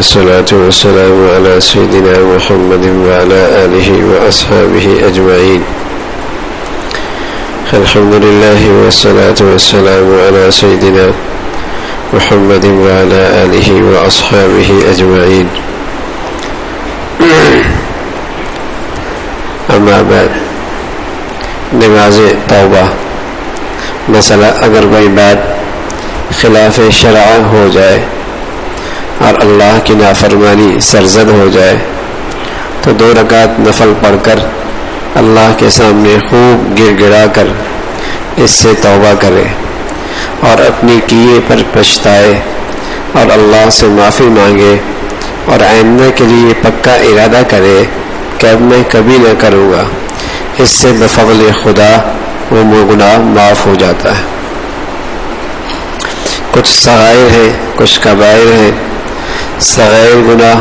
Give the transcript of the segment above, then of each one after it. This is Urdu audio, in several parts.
والصلاة والسلام على سيدنا محمد وعلى آله وأصحابه أجمعين. الحمد لله والصلاة والسلام على سيدنا محمد وعلى آله وأصحابه أجمعين. اما بعد، نماز توبہ مسئلہ اگر کوئی بات خلاف شرع ہو جائے اور اللہ کی نافرمانی سرزد ہو جائے تو 2 رکعت نفل پڑھ کر اللہ کے سامنے خوب گر گڑا کر اس سے توبہ کرے اور اپنی کیے پر پچھتائے اور اللہ سے معافی مانگے اور آئندہ کے لیے پکا ارادہ کرے کہ اب میں کبھی نہ کروں گا. اس سے بفضل خدا وہ گناہ معاف ہو جاتا ہے. کچھ صغائر ہیں، کچھ کبائر ہیں. صغائر گناہ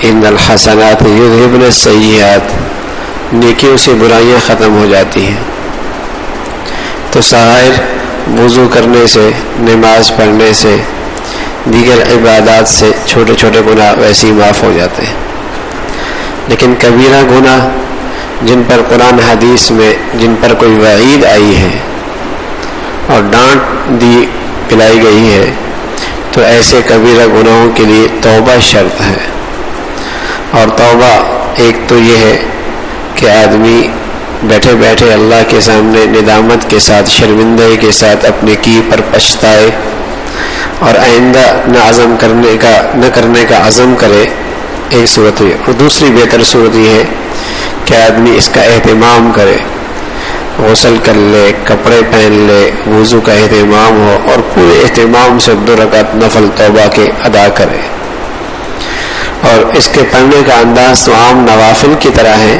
ان الحسنات یذہبن السیئات، نیکیوں سے برائیاں ختم ہو جاتی ہیں. تو صغائر وضو کرنے سے، نماز پڑھنے سے، دیگر عبادات سے چھوٹے چھوٹے گناہ ویسے ہی معاف ہو جاتے ہیں. لیکن کبیرہ گناہ جن پر قرآن حدیث میں جن پر کوئی وعید آئی ہے اور ڈانٹ پلائی گئی ہے، تو ایسے کبیرہ گناہوں کے لیے توبہ شرط ہے. اور توبہ ایک تو یہ ہے کہ آدمی بیٹھے بیٹھے اللہ کے سامنے ندامت کے ساتھ، شرمندگی کے ساتھ اپنے کی پر پچھتائے اور آئندہ نہ کرنے کا عزم کرے، ایک صورت ہے. اور دوسری بہتر صورت یہ ہے کہ آدمی اس کا اہتمام کرے، غسل کر لے، کپڑے پہن لے، وضو کا اہتمام ہو اور پورے اہتمام سے 2 رکعت نفل توبہ کے ادا کرے. اور اس کے پڑھنے کا انداز تو عام نوافل کی طرح ہے،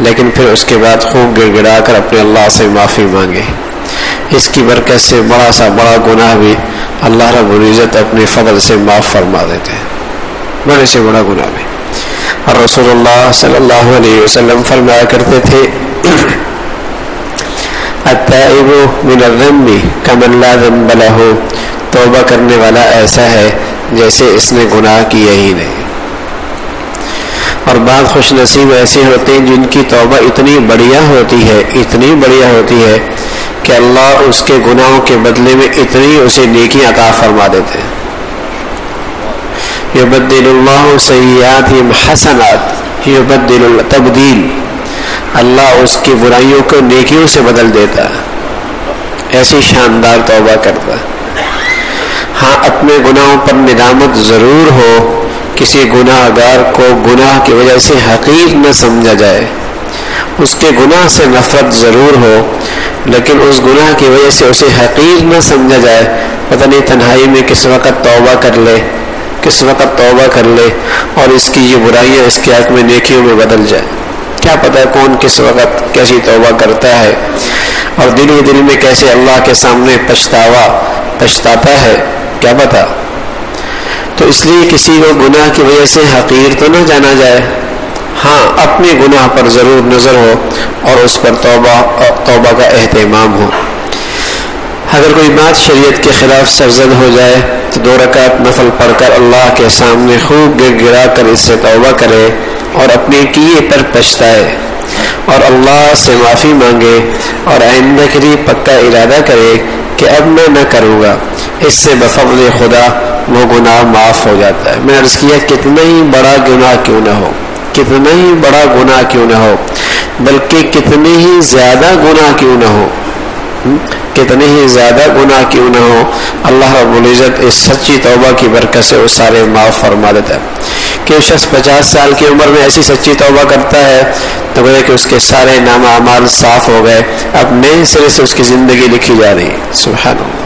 لیکن پھر اس کے بعد خوب گڑ گڑا کر اپنے اللہ سے معافی مانگے. اس کی برکت سے بڑا سا بڑا گناہ بھی اللہ رب العزت اپنے فضل سے معاف فرما دیتے ہیں، بڑے سے بڑا گناہ بھی. اور رسول اللہ صلی اللہ علیہ وسلم فرمایا کرتے تھے، التائب من الذنب کمن لا ذنب لہ، توبہ کرنے والا ایسا ہے جیسے اس نے گناہ کیا ہی نہیں. اور بعض خوش نصیب ایسے ہوتے ہیں جن کی توبہ اتنی بڑھیا ہوتی ہے کہ اللہ اس کے گناہوں کے بدلے میں اتنی اسے نیکی عطا فرما دیتے ہیں. یبدل اللہ سیئاتہم حسنات، یبدل تبدیل، اللہ اس کی برائیوں کو نیکیوں سے بدل دیتا ہے. ایسی شاندار توبہ کرتا ہے. ہاں، اپنے گناہوں پر ندامت ضرور ہو، کسی گناہ گار کو گناہ کی وجہ سے حقیر نہ سمجھا جائے، اس کے گناہ سے نفرت ضرور ہو، لیکن اس گناہ کی وجہ سے اسے حقیر نہ سمجھا جائے. پتہ نہیں تنہائی میں کس وقت توبہ کر لے اور اس کی یہ برائیاں اس کے حق میں نیکیوں میں بدل جائے. کیا پتہ کون کس وقت کیسی توبہ کرتا ہے اور دل میں کیسے اللہ کے سامنے پچھتاتا ہے، کیا پتہ. تو اس لیے کسی کو گناہ کی وجہ سے حقیر تو نہ جانا جائے. ہاں، اپنے گناہ پر ضرور نظر ہو اور اس پر توبہ کا اہتمام ہو. اگر کوئی بات شریعت کے خلاف سرزد ہو جائے تو 2 رکعت نفل پڑھ کر اللہ کے سامنے خوب گر گڑا کر اس سے توبہ کرے اور اپنے کیے پر پچھتائے اور اللہ سے معافی مانگے اور آئندہ کے لیے پکا ارادہ کرے کہ اب میں نہ کروں گا. اس سے بفضل خدا وہ گناہ معاف ہو جاتا ہے. میں نے عرض کیا کتنا ہی بڑا گناہ کیوں نہ ہو، بلکہ کتنے ہی زیادہ گناہ کیوں نہ ہو، اللہ رب العزت اس سچی توبہ کی برکت سے وہ سارے معاف فرما دیتا ہے. کہ شخص 50 سال کی عمر میں ایسی سچی توبہ کرتا ہے تو گویا کہ اس کے سارے نام اعمال صاف ہو گئے، اب نئے سرے سے اس کی زندگی لکھی جا رہی ہے. سبحان اللہ.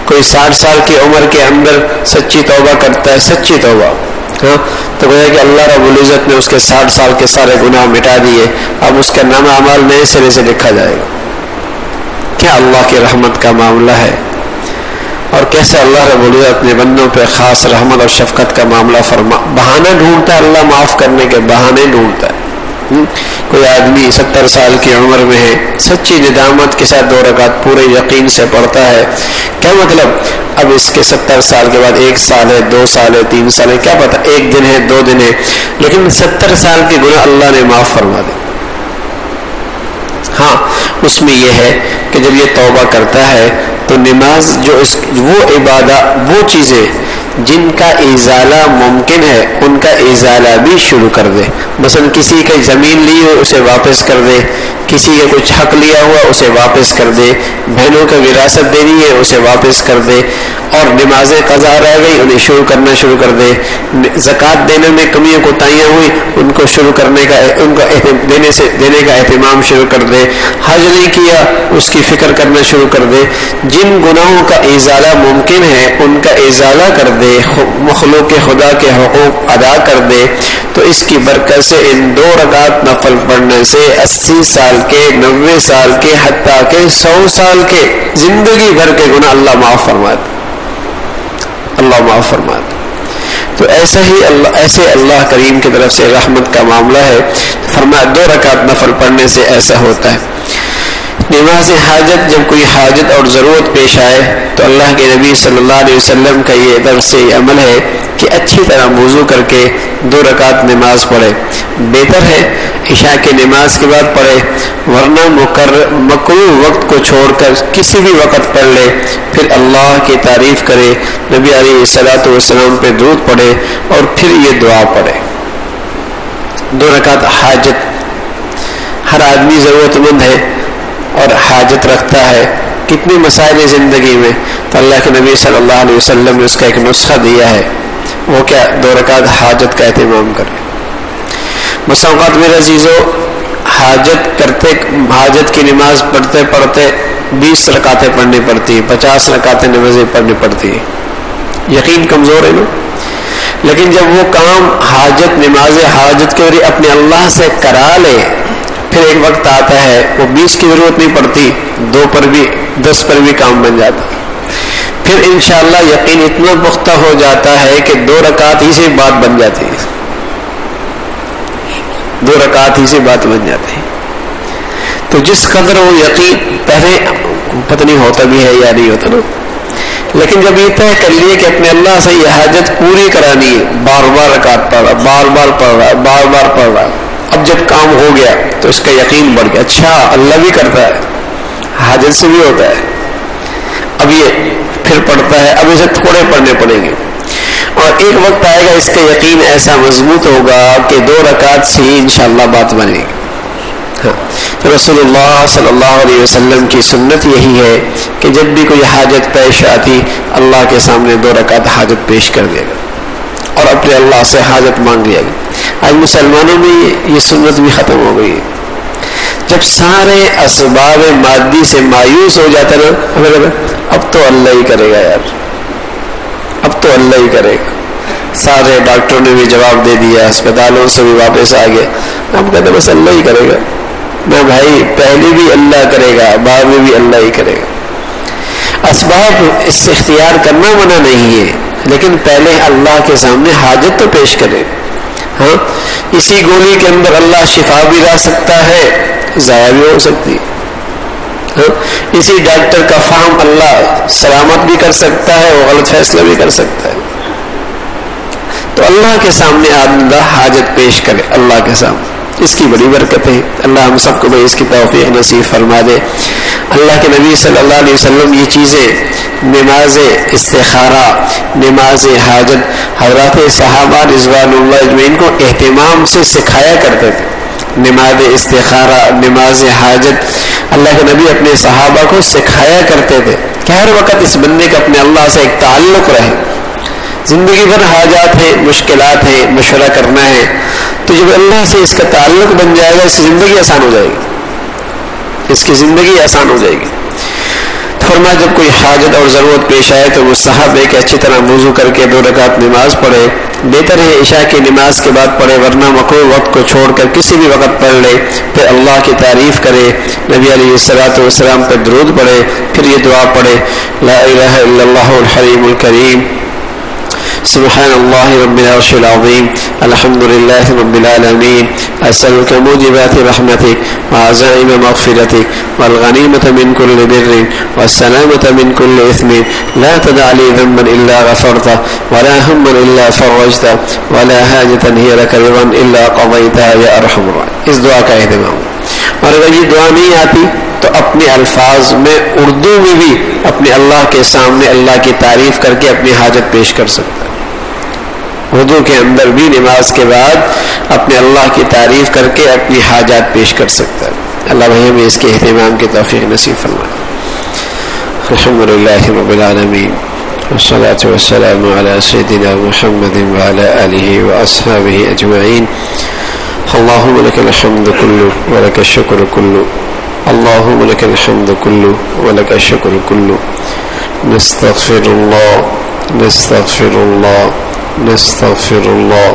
کوئی 60 سال کی عمر کے اندر سچی توبہ کرتا ہے، سچی توبہ، تو گویا کہ اللہ رب العزت نے اس کے 60 سال کے سارے گناہ مٹا دیے، اب اس کا نام اعمال نئے سرے سے لکھا جائے گا. کیا اللہ کی رحمت کا معاملہ ہے، اور کیسے اللہ رب العزت اپنے بندوں پہ خاص رحمت اور شفقت کا معاملہ بہانہ ڈھونڈتا ہے. اللہ معاف کرنے کے بہانے ڈھونڈتا ہے. کوئی آدمی 70 سال کی عمر میں ہے، سچی ندامت کے ساتھ 2 رکعت پورے یقین سے پڑھتا ہے، کیا مطلب؟ اب اس کے 70 سال کے بعد 1 سال ہے، 2 سال ہے، 3 سال ہے، کیا پتا 1 دن ہے، 2 دن ہے، لیکن 70 سال کے گناہ اللہ نے معاف فرما دے۔ ہاں اس میں یہ ہے کہ جب یہ توبہ کرتا ہے تو نماز وہ عبادت، وہ چیزیں جن کا ازالہ ممکن ہے ان کا ازالہ بھی شروع کر دے۔ مثلا کسی کی زمین لی ہو اسے واپس کر دے، کسی کا کچھ حق لیا ہوا اسے واپس کر دے، بہنوں کو وراثت دینی ہے اسے واپس کر دے، اور نمازیں قضا رہ گئی انہیں کرنا شروع کر دے، زکوٰۃ دینے میں کمیاں کوتاہیاں ہوئی ان کو شروع کرنے کا، ان کو دینے کا اہتمام شروع کر دے، حج نہیں کیا اس کی فکر کرنا شروع کر دے، جن گناہوں کا ازالہ ممکن ہے ان کا ازالہ کر دے، مخلوق خدا کے حقوق ادا کر دے، تو اس کی برکت سے ان 2 رکعت نفل پڑھنے سے 80 سال کے، 90 سال کے، حتیٰ کہ 100 سال کے زندگی بھر کے گناہ اللہ معاف فرما دے، اللہ معاف فرما دے۔ تو ایسے اللہ کریم کی طرف سے رحمت کا معاملہ ہے۔ فرمایا 2 رکعت نفل پڑھنے سے ایسا ہوتا ہے۔ نماز حاجت، جب کوئی حاجت اور ضرورت پیش آئے تو اللہ کے نبی صلی اللہ علیہ وسلم کا یہ درس عمل ہے کہ اچھی طرح وضو کر کے 2 رکعت نماز پڑھے، بہتر ہے عشاء کی نماز کے بعد پڑھے، ورنہ مکروہ وقت کو چھوڑ کر کسی بھی وقت پڑھ لے، پھر اللہ کی تعریف کرے، نبی علیہ الصلوۃ والسلام پہ درود پڑھے اور پھر یہ دعا پڑھے۔ 2 رکعت حاجت، ہر آدمی ضرورت مند ہے اور حاجت رکھتا ہے، کتنے مسائل زندگی میں، تو اللہ کے نبی صلی اللہ علیہ وسلم نے اس کا ایک نسخہ دیا ہے، وہ کیا؟ 2 رکعت حاجت کا اہتمام کرے۔ بسا اوقات میرے عزیزو حاجت کی نماز پڑھتے پڑھتے 20 رکعتیں پڑھنی پڑتی، 50 رکعتیں نمازیں پڑھنی پڑتی، یقین کمزور ہے نا؟ لیکن جب وہ کام نماز حاجت کے ذریعے اپنے اللہ سے کرا لے، پھر ایک وقت آتا ہے وہ 20 کی ضرورت نہیں پڑتی، 2 پر بھی 10 پر بھی کام بن جاتا، پھر انشاءاللہ یقین اتنا پختہ ہو جاتا ہے کہ 2 رکعت ہی سے بات بن جاتی ہے، 2 رکعت ہی سے بات بن جاتی ہے۔ تو جس قدر وہ یقین، پہلے پتہ نہیں ہوتا بھی ہے یا نہیں ہوتا نا، لیکن جب یہ طے کر لیے کہ اپنے اللہ سے یہ حاجت پوری کرانی ہے، بار بار رکعت پڑھ رہا، بار بار پڑھ رہا، بار بار پڑھ رہا، اب جب کام ہو گیا تو اس کا یقین بڑھ گیا، اچھا اللہ بھی کرتا ہے، حاجت سے بھی ہوتا ہے، اب یہ پھر پڑھتا ہے، اب اسے تھوڑے پڑھنے پڑیں گے، اور ایک وقت آئے گا اس کا یقین ایسا مضبوط ہوگا کہ 2 رکعت سے ہی انشاءاللہ بات بنے گی۔ ہاں، تو رسول اللہ صلی اللہ علیہ وسلم کی سنت یہی ہے کہ جب بھی کوئی حاجت پیش آتی اللہ کے سامنے 2 رکعت حاجت پیش کر دے گا اور اپنے اللہ سے حاجت مانگ لیا گا۔ آج مسلمانوں میں یہ سنت بھی ختم ہو گئی ہے، جب سارے اسباب مادی سے مایوس ہو جاتا نا، اب تو اللہ ہی کرے گا یار، اب تو اللہ ہی کرے گا، سارے ڈاکٹروں نے بھی جواب دے دیا، اسپتالوں سے بھی واپس آ گیا، اب کہتے بس اللہ ہی کرے گا، نہ بھائی پہلے بھی اللہ کرے گا، بعد میں بھی اللہ ہی کرے گا۔ اسباب اس سے اختیار کرنا منع نہیں ہے، لیکن پہلے اللہ کے سامنے حاجت تو پیش کرے۔ ہاں، اسی گولی کے اندر اللہ شفا بھی لا سکتا ہے، ضائع بھی ہو سکتی ہے، ہاں، اسی ڈاکٹر کا فہم اللہ سلامت بھی کر سکتا ہے، وہ غلط فیصلہ بھی کر سکتا ہے۔ تو اللہ کے سامنے آدمی حاجت پیش کرے، اللہ کے سامنے، اس کی بڑی برکت ہے۔ اللہ ہم سب کو اس کی توفیق نصیب فرما دے۔ اللہ کے نبی صلی اللہ علیہ وسلم یہ چیزیں، نماز استخارہ، نماز حاجت، حضرات صحابہ رضوان اللہ اجمعین کو اہتمام سے سکھایا کرتے تھے۔ نماز استخارہ، نماز حاجت، اللہ کے نبی اپنے صحابہ کو سکھایا کرتے تھے کہ ہر وقت اس بندے کا اپنے اللہ سے ایک تعلق رہے۔ زندگی بھر حاجات ہیں، مشکلات ہیں، مشورہ کرنا ہے، تو جب اللہ سے اس کا تعلق بن جائے گا، اس کی زندگی آسان ہو جائے گی، اس کی زندگی آسان ہو جائے گی۔ فرمایا جب کوئی حاجت اور ضرورت پیش آئے تو مستحب ہے کہ اچھی طرح وضو کر کے 2 رکعت نماز پڑھے، بہتر ہے عشاء کی نماز کے بعد پڑھے، ورنہ مکروہ وقت کو چھوڑ کر کسی بھی وقت پڑھ لے، پھر اللہ کی تعریف کرے، نبی علیہ الصلوۃ والسلام پر درود پڑھے، پھر یہ دعا پڑھے، لا الہ الا اللہ الحلیم الکریم سبحان الله رب العرش العظيم الحمد لله رب العالمين أسألك موجبات رحمتك وعزائم مغفرتك والغنيمة من كل بر والسلامة من كل إثم لا تدع لي ذنبا إلا غفرته ولا هما إلا فرجته ولا حاجة هي لك رضا إلا قضيتها يا أرحم الراحمين. اس دعا کا اہتمام. اور اگر یہ دعا نہیں آتی تو اپنے الفاظ میں اردو میں بھی اپنے اللہ کے سامنے اللہ کی تعریف کر کے اپنی حاجت پیش کر سکتا ہے. اردو کے اندر بھی نماز کے بعد اپنے اللہ کی تعریف کر کے اپنی حاجات پیش کر سکتا ہے. اللہ بھائی ہمیں اس کے اہتمام کی توفیق نصیب فرمائے. الحمدللہ رب العالمین والصلاة والسلام على سيدنا محمد وعلى آله وأصحابه أجمعين. اللهم لك الحمد كله ولك الشكر كله. اللهم لك الحمد كله ولك الشكر كله. نستغفر الله نستغفر الله نستغفر الله.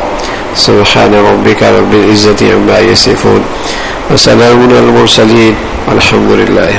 سبحان ربك رب العزة عما يصفون وسلام على المرسلين والحمد لله.